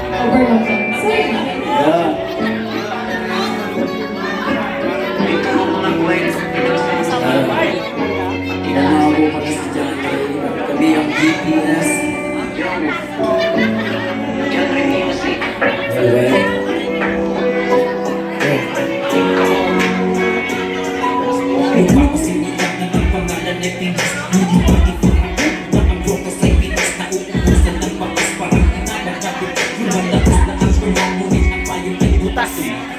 Overlapping. Sorry. Yeah. Inangapo pa na si John Ray. Kami ang GPS. Alright. Lupa ko sinilang na ng pangalan ni Pinas. Hindi pa ito na ang broto sa'y Pinas. Na uubusan ng bakas parang inabagabit. Yung malakas na ang tumangunin ang payong ay butas.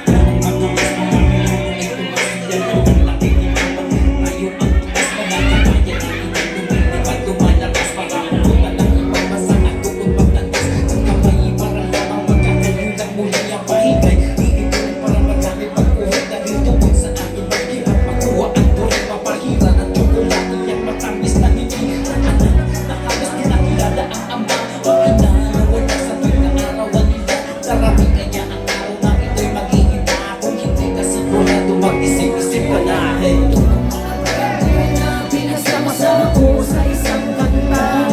Ang agamas na ang payong ay tumas. Yan ang laki ni Papa. Ngayon ang tumas na nakabayan. Hindi pa tumalakas para pumunta ng ibang basa. At tukot paglandas. Ang kamay para lamang magkakayulang muli ang pahingay. Iipunin para magamit pag-uwi. Dahil tukot sa akin maghirap makuha ang tuloy. Papahira ng tsokolate yan matamis na hindi. Na halos kinakilala ang ama. Ang ina na wala sa tuwing na arawan nila. Darating kaya ang araw na ito'y maghihita. Kung hindi ka sigurado mag-isip-isip ka na. Pinagsama-sama ko sa isang kanta.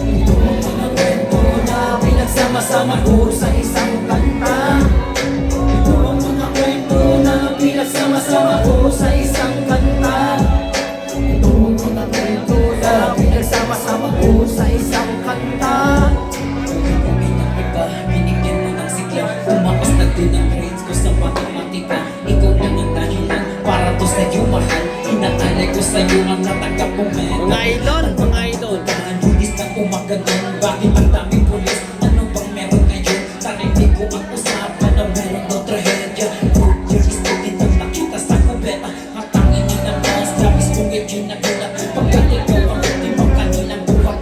Ito ang mga kwento na pinagsama-sama ko sa isang kanta. Ito ang mga kwento na pinagsama-sama ko sa isang kanta. Ito ang mga kwento na pinagsama-sama ko sa isang kanta. Kami ng iba, binigyan mo ng sigla. Umakas na din ang grades ko sa matematika. Ikaw lang ang dahilan para to sa'yo mahal. Inaalay ko sa'yo ang natanggap kong medal. Mga idol, mga idol. Tahan julis na umagadan. Bakit ang daming pulis? Ano bang meron ngayon? Narinig ko ang usapan na meron ng trahedya. Fourth year student ang nakita sa kubeta. Ang tangin nilang mas labis kong medyo nagulat. Pagkat ikaw ang ultimang kanilang buhat.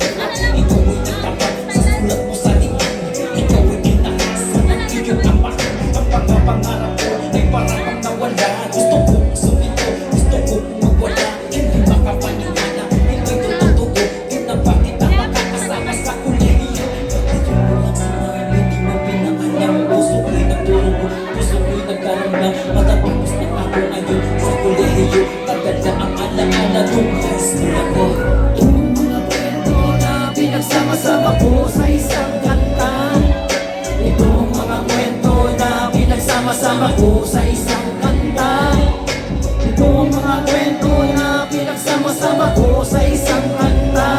Ikaw ay nagtapat sa sulat mo sa liman. Ikaw ay kinakasan ng iyong ama. Ang pangapangarap ko ay parang ang nawala. Gusto kong sumito, gusto kong magwala. Hindi makapaniwala, hindi ko totoo. Di na bakit ang makakasama sa kolehiyo. Ito mo lang smile, hindi mo pinaalam. Puso ko'y nagturo ko, puso ko'y nagkaramdam. Matatapos na ako ngayon sa kolehiyo. Tagal na ang alaala nung high school ako. Ito ang mga kwento na pinagsama-sama ko sa isang kanta. Ito ang mga kwento na pinagsama-sama ko sa isang kanta. Ito ang mga kwento na pinagsama-sama ko sa isang kanta.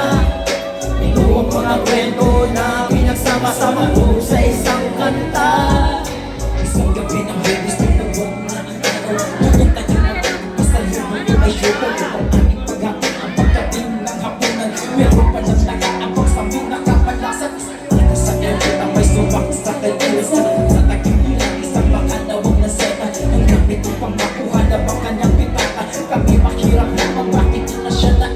Ito ang mga kwento na pinagsama-sama ko sa isang kanta. Isang gabi ng Venus, tumawag na ang araw. Pupunta niyo na pasalubong ko ay show ko. Ang aming paghapon, ang pagdating ng hapunan. Meron pa ng nakaambak sa mga nakapalasan. Ito sa airport ang may subak sa kalkulasa. Sa tagiliran, isang makalawang na seta. Ang gamit upang makuha na bang kanyang pitaka. Kami mahirap lamang, bakit di na siya na